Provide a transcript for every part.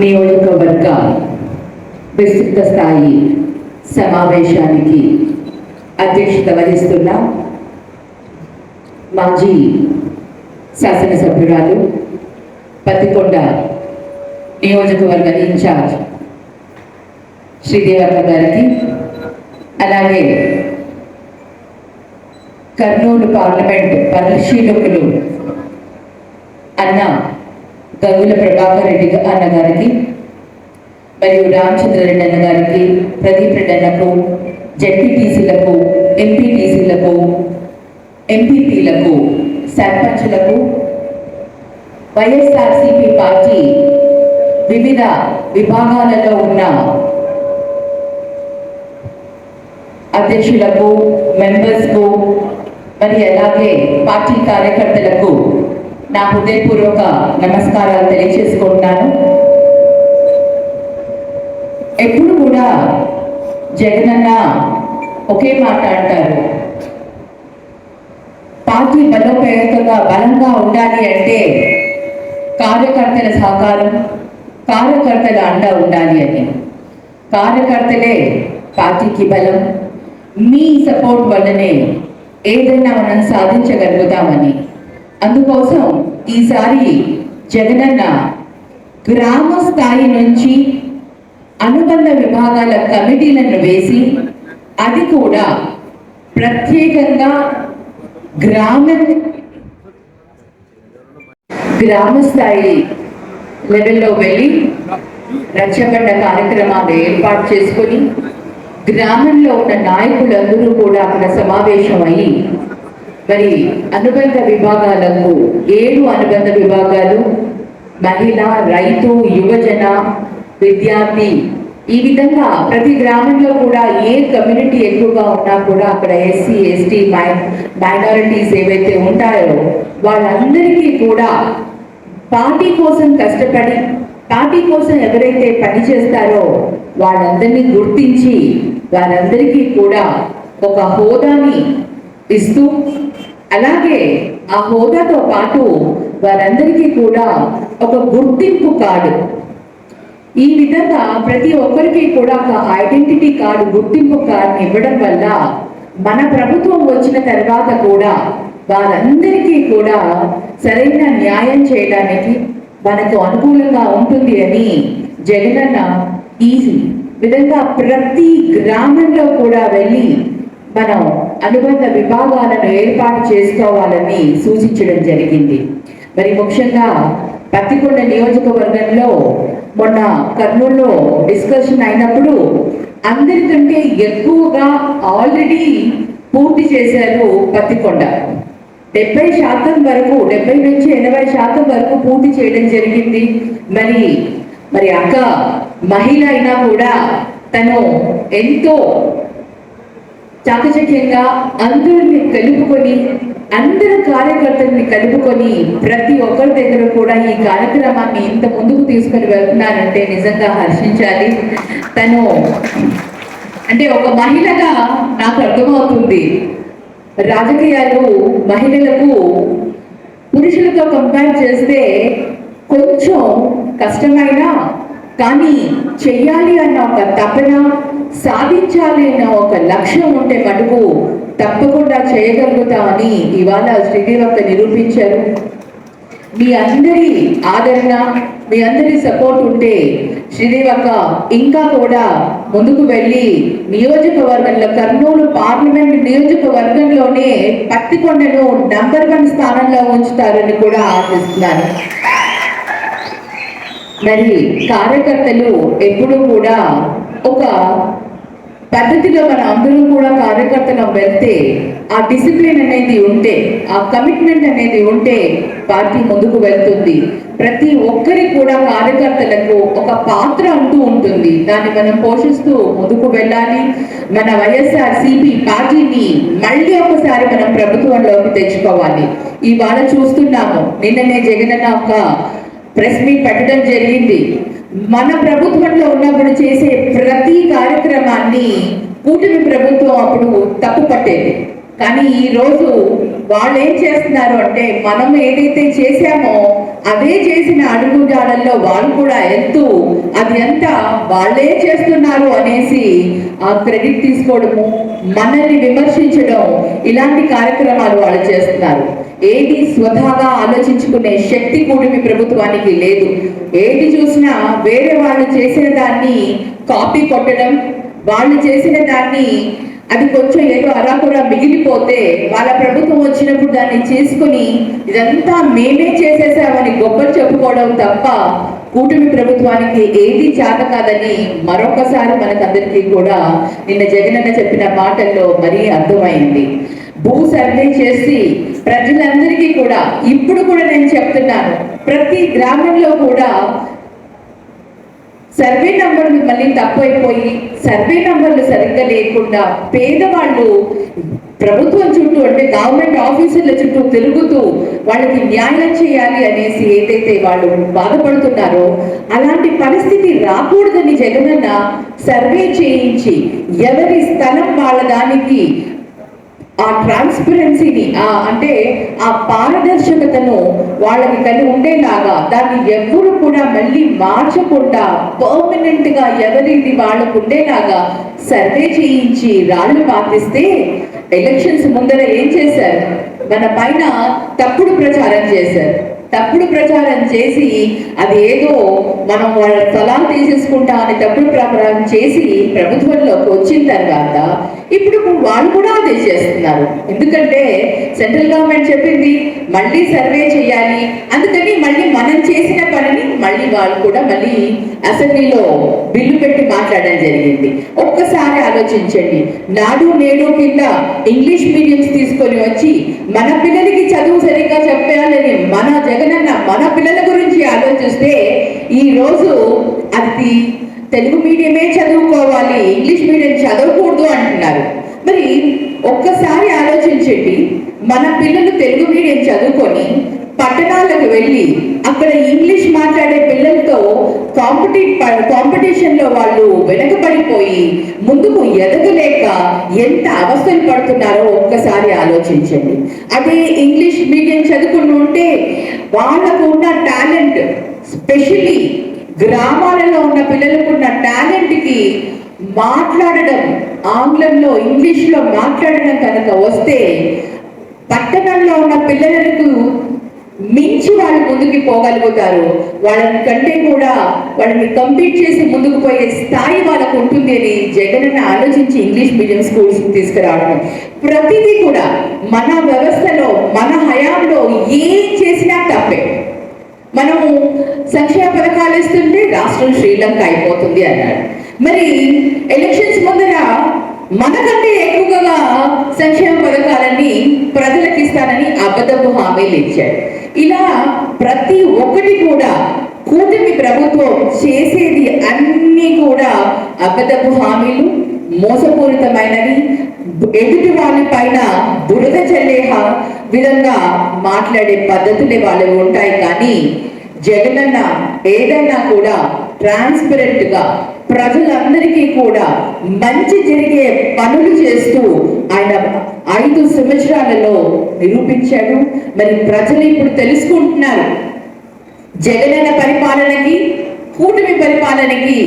నియోజకవర్గ విస్తృత స్థాయి సమావేశానికి అధ్యక్షత వహిస్తున్న మాజీ శాసనసభ్యురాలు పత్తికొండ నియోజకవర్గ ఇన్ఛార్జ్ శ్రీదేవక్క గారికి, అలాగే కర్నూలు పార్లమెంట్ పరిశీలకులు అన్న గంగుల ప్రభాకర్ రెడ్డి అన్న గారికి, మరియు రామచంద్రారెడ్డి అన్న గారికి, ప్రదీప్ రెడ్డి అన్నకు, జెడ్పీటీసీలకు, ఎంపీటీసీలకు, ఎంపీపీలకు, సర్పంచులకు, వైఎస్ఆర్సీపీ పార్టీ వివిధ విభాగాలలో ఉన్న అధ్యక్షులకు, మెంబర్స్కు, మరి అలాగే పార్టీ కార్యకర్తలకు నా హృదయపూర్వక నమస్కారాలు తెలియజేసుకుంటున్నాను. ఎప్పుడు కూడా జగనన్న ఒకే మాట అంటారు, పార్టీ బలంగా ఉండాలి అంటే కార్యకర్తల సహకారం, కార్యకర్తల అండ ఉండాలి అని. కార్యకర్తలే పార్టీకి బలం. మీ సపోర్ట్ వల్లనే ఏదైనా మనం సాధించగలుగుతామని. అందుకోసం ఈసారి జగనన్న గ్రామ స్థాయి నుంచి అనుబంధ విభాగాల కమిటీలను వేసి, అది కూడా ప్రత్యేకంగా గ్రామ స్థాయి లెవెల్లో వెళ్ళి రచ్చబండ కార్యక్రమాలు ఏర్పాటు చేసుకొని గ్రామంలో ఉన్న నాయకులందరూ కూడా అక్కడ సమావేశం అయ్యి, మరి అనుబంధ విభాగాలకు 7 అనుబంధ విభాగాలు, మహిళ, రైతు, యువజన, విద్యార్థి, ఈ విధంగా ప్రతి గ్రామంలో కూడా ఏ కమ్యూనిటీ ఎక్కువగా ఉన్నా కూడా అక్కడ ఎస్సీ, ఎస్టీ, మైనారిటీస్ ఏవైతే ఉంటాయో వాళ్ళందరికీ కూడా పార్టీ కోసం కష్టపడి, పార్టీ కోసం ఎవరైతే పని చేస్తారో వాళ్ళందరినీ గుర్తించి వారందరికీ కూడా ఒక హోదాని ఇస్తూ, అలాగే ఆ హోదాతో పాటు వారందరికీ కూడా ఒక గుర్తింపు కార్డు, ఈ విధంగా ప్రతి ఒక్కరికి కూడా ఒక ఐడెంటిటీ కార్డు, గుర్తింపు కార్డుని ఇవ్వడం వల్ల మన ప్రభుత్వం వచ్చిన తర్వాత కూడా వారందరికీ కూడా సరైన న్యాయం చేయడానికి మనకు అనుకూలంగా ఉంటుంది అని జగనన్న ఈ విధంగా ప్రతి గ్రామంలో కూడా వెళ్ళి మనం అనుబంధ విభాగాలను ఏర్పాటు చేసుకోవాలని సూచించడం జరిగింది. మరి ముఖ్యంగా పత్తికొండ నియోజకవర్గంలో మొన్న కర్నూలులో డిస్కషన్ అయినప్పుడు అందరికంటే ఎక్కువగా ఆల్రెడీ పూర్తి చేశారు పత్తికొండ. 70% వరకు, 70 నుంచి 80% వరకు పూర్తి చేయడం జరిగింది. మరి అక్క మహిళ అయినా కూడా తను ఎంతో చాకచక్యంగా అందరిని కలుపుకొని, అందరు కార్యకర్తల్ని కలుపుకొని ప్రతి ఒక్కరి దగ్గర కూడా ఈ కార్యక్రమాన్ని ఇంత ముందుకు తీసుకొని వెళ్తున్నారంటే నిజంగా హర్షించాలి. తను అంటే ఒక మహిళగా నాకు అర్థమవుతుంది, రాజకీయాలు మహిళలకు పురుషులతో కంపేర్ చేస్తే కొంచెం కష్టమైనా కానీ చెయ్యాలి అన్న ఒక తపన, సాధించాలి అన్న ఒక లక్ష్యం ఉంటే మటుకు తప్పకుండా చేయగలుగుతామని ఇవాళ శ్రీదేవక్క నిరూపించారు. మీ అందరి ఆదరణ, మీ అందరి సపోర్ట్ ఉంటే శ్రీదేవక్క ఇంకా కూడా ముందుకు వెళ్ళి నియోజకవర్గంలో, కర్నూలు పార్లమెంట్ నియోజకవర్గంలోనే పత్తికొండను నంబర్ 1 స్థానంలో ఉంచుతారని కూడా ఆశిస్తున్నాను. మరి కార్యకర్తలు ఎప్పుడు కూడా ఒక పద్ధతిలో మన అందరూ కూడా కార్యకర్తలు వెళ్తే, ఆ డిసిప్లిన్ అనేది ఉంటే, ఆ కమిట్మెంట్ అనేది ఉంటే పార్టీ ముందుకు వెళ్తుంది. ప్రతి ఒక్కరి కూడా కార్యకర్తలకు ఒక పాత్ర అంటూ ఉంటుంది, దాన్ని మనం పోషిస్తూ ముందుకు వెళ్ళాలి. మన వైఎస్ఆర్సీపీ పార్టీని మళ్ళీ ఒకసారి మనం ప్రభుత్వంలోకి తెచ్చుకోవాలి. ఇవాళ చూస్తున్నాము, నిన్ననే జగనన్న ఒక ప్రెస్ మీట్ పెట్టడం జరిగింది. మన ప్రభుత్వంలో ఉన్నప్పుడు చేసే ప్రతి కార్యక్రమాన్ని కూటమి ప్రభుత్వం అప్పుడు తప్పు పట్టేది. కానీ ఈ రోజు వాళ్ళు ఏం చేస్తున్నారు అంటే మనం ఏదైతే చేశామో అదే చేసిన అడుగుజాడల్లో వాళ్ళు కూడా వెళ్తూ అది అంతా వాళ్ళే చేస్తున్నారు అనేసి ఆ క్రెడిట్ తీసుకోవడము, మనల్ని విమర్శించడం, ఇలాంటి కార్యక్రమాలు వాళ్ళు చేస్తున్నారు. ఏది స్వతహాగా ఆలోచించుకునే శక్తి కూటమి ప్రభుత్వానికి లేదు. ఏది చూసినా వేరే వాళ్ళు చేసిన దాన్ని కాపీ కొట్టడం, వాళ్ళు చేసిన దాన్ని అది కొంచెం ఏదో అరాకురా మిగిలిపోతే వాళ్ళ ప్రభుత్వం వచ్చినప్పుడు దాన్ని చేసుకుని ఇదంతా మేమే చేసేసామని గొప్పలు చెప్పుకోవడం తప్ప కూటమి ప్రభుత్వానికి ఏది చేత కాదని మరొకసారి మనకందరికీ కూడా నిన్న జగనన్న చెప్పిన మాటల్లో మరీ అర్థమైంది. భూ సర్వే చేసి ప్రజలందరికీ కూడా ఇప్పుడు కూడా నేను చెప్తున్నాను, ప్రతి గ్రామంలో కూడా సర్వే నంబర్లు మళ్ళీ తక్కువైపోయి సర్వే నంబర్లు సరిగ్గా లేకుండా పేదవాళ్ళు ప్రభుత్వం చుట్టూ అంటే గవర్నమెంట్ ఆఫీసుల చుట్టూ తిరుగుతూ వాళ్ళకి న్యాయం చేయాలి అనేసి ఏదైతే వాళ్ళు బాధపడుతున్నారో అలాంటి పరిస్థితి రాకూడదని జగనన్న సర్వే చేయించి ఎవరి స్థలం వాళ్ళ దానికి ఆ ట్రాన్స్పరెన్సీని అంటే ఆ పారదర్శకతను వాళ్ళకి కలిగి ఉండేలాగా దాన్ని ఎవరు కూడా మళ్ళీ మార్చకుండా పర్మనెంట్ గా ఎవరిది వాళ్ళకు ఉండేలాగా సర్వే చేయించి రాళ్ళు పాటిస్తే ఎలక్షన్స్ ముందర ఏం చేశారు, మన పైన తప్పుడు ప్రచారం చేశారు. తప్పుడు ప్రచారం చేసి అది ఏదో మనం వాళ్ళ స్థలాలు తీసేసుకుంటా అని తప్పుడు ప్రచారం చేసి ప్రభుత్వంలోకి వచ్చిన తర్వాత ఇప్పుడు వాళ్ళు కూడా అదే చేస్తున్నారు. ఎందుకంటే సెంట్రల్ గవర్నమెంట్ చెప్పింది మళ్ళీ సర్వే చేయాలి, అందుకని మళ్ళీ మనం చేసిన పనిని మళ్ళీ వాళ్ళు కూడా మళ్ళీ అసెంబ్లీలో బిల్లు పెట్టి మాట్లాడడం జరిగింది. ఒక్కసారి ఆలోచించండి, నాడు నేడు కింద ఇంగ్లీష్ మీడియంస్ తీసుకొని వచ్చి మన పిల్లలకి చదువు సరిగ్గా చెప్పాలని మన జగనన్న మన పిల్లల గురించి ఆలోచిస్తే ఈ రోజు అది తెలుగు మీడియమే చదువుకోవాలి, ఇంగ్లీష్ మీడియం చదవకూడదు అంటున్నారు. మరి ఒక్కసారి ఆలోచించండి, మన పిల్లలు తెలుగు మీడియం చదువుకొని పట్టణాలకు వెళ్ళి అక్కడ ఇంగ్లీష్ మాట్లాడే పిల్లలతో కాంపిటీషన్లో వాళ్ళు వెనకబడిపోయి ముందుకు ఎదగలేక ఎంత అవస్థలు పడుతున్నారో ఒక్కసారి ఆలోచించండి. అదే ఇంగ్లీష్ మీడియం చదువుకుని ఉంటే వాళ్ళకు ఉన్న టాలెంట్, స్పెషల్లీ గ్రామాలలో ఉన్న పిల్లలకు ఉన్న టాలెంట్కి మాట్లాడడం, ఆంగ్లంలో ఇంగ్లీష్లో మాట్లాడడం కనుక వస్తే పట్టణంలో ఉన్న పిల్లలకు మించి వాళ్ళు ముందుకు పోగలుగుతారు. వాళ్ళని కంటే కూడా వాళ్ళని కంప్లీట్ చేసి ముందుకు పోయే స్థాయి వాళ్ళకు ఉంటుంది అని జగనన్న ఆలోచించి ఇంగ్లీష్ మీడియం స్కూల్స్ తీసుకురావడం. ప్రతిదీ కూడా మన వ్యవస్థలో మన హయాంలో ఏం చేసినా తప్పే. మనము సంక్షేమ పథకాలు ఇస్తుంటే రాష్ట్రం శ్రీలంక అయిపోతుంది అన్నాడు. మరి ఎలక్షన్స్ ముందర మనకంటే ఎక్కువగా సంక్షేమ పథకాలన్నీ ప్రజలకు ఇస్తానని అబద్ధపు హామీలు ఇచ్చాడు. ఇలా ప్రతి ఒక్కటి కూడా కూటమి ప్రభుత్వం చేసేది అన్నీ కూడా అబద్ధపు హామీలు, మోసపూరితమైనవి, ఎదుటి వాళ్ళ పైన బురద చల్లే విధంగా మాట్లాడే పద్ధతులే వాళ్ళవి ఉంటాయి. కానీ జగనన్న ఏదైనా కూడా ట్రాన్స్పరెంట్ గా ప్రజలందరికీ కూడా మంచి జరిగే పనులు చేస్తూ ఆయన 5 సంవత్సరాలలో నిరూపించాడు. మరి ప్రజలు ఇప్పుడు తెలుసుకుంటున్నారు జగనన్న పరిపాలనకి కూటమి పరిపాలనకి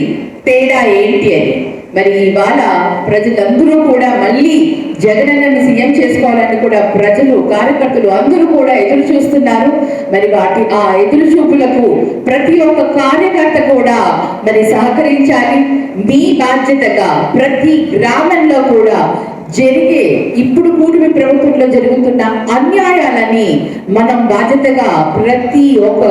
తేడా ఏంటి అని. మరి ఇవాళ ప్రజలందరూ కూడా మళ్ళీ జగనన్నని సీఎం చేసుకోవాలని కూడా ప్రజలు, కార్యకర్తలు అందరూ కూడా ఎదురు చూస్తున్నారు. మరి ఆ ఎదురు చూపులకు ప్రతి ఒక్క కార్యకర్త కూడా మరి సహకరించాలి. మీ బాధ్యతగా ప్రతి గ్రామంలో కూడా జరిగే ఇప్పుడు కూటమి ప్రభుత్వంలో జరుగుతున్న అన్యాయాలని మనం బాధ్యతగా ప్రతి ఒక్క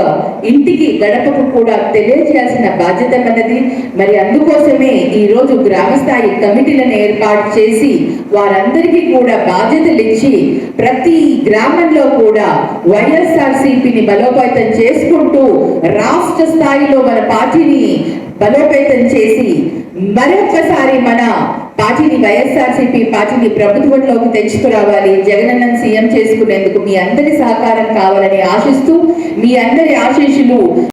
ఇంటికి గడపకు కూడా తెలియజేయాల్సిన బాధ్యత మనది. మరి అందుకోసమే ఈరోజు గ్రామస్థాయి కమిటీలను ఏర్పాటు చేసి వారందరికీ కూడా బాధ్యతలు ఇచ్చి ప్రతి గ్రామంలో కూడా వైఎస్ఆర్సీపీని బలోపేతం చేసుకుంటూ రాష్ట్ర స్థాయిలో మన పార్టీని బలోపేతం చేసి మరొకసారి మన పార్టీని, వైఎస్ఆర్సీపీ పార్టీని ప్రభుత్వంలోకి తెచ్చుకురావాలి. జగనన్నను సీఎం చేసుకునేందుకు మీ అందరి సహకారం కావాలని ఆశిస్తూ మీ అందరి ఆశీస్సులు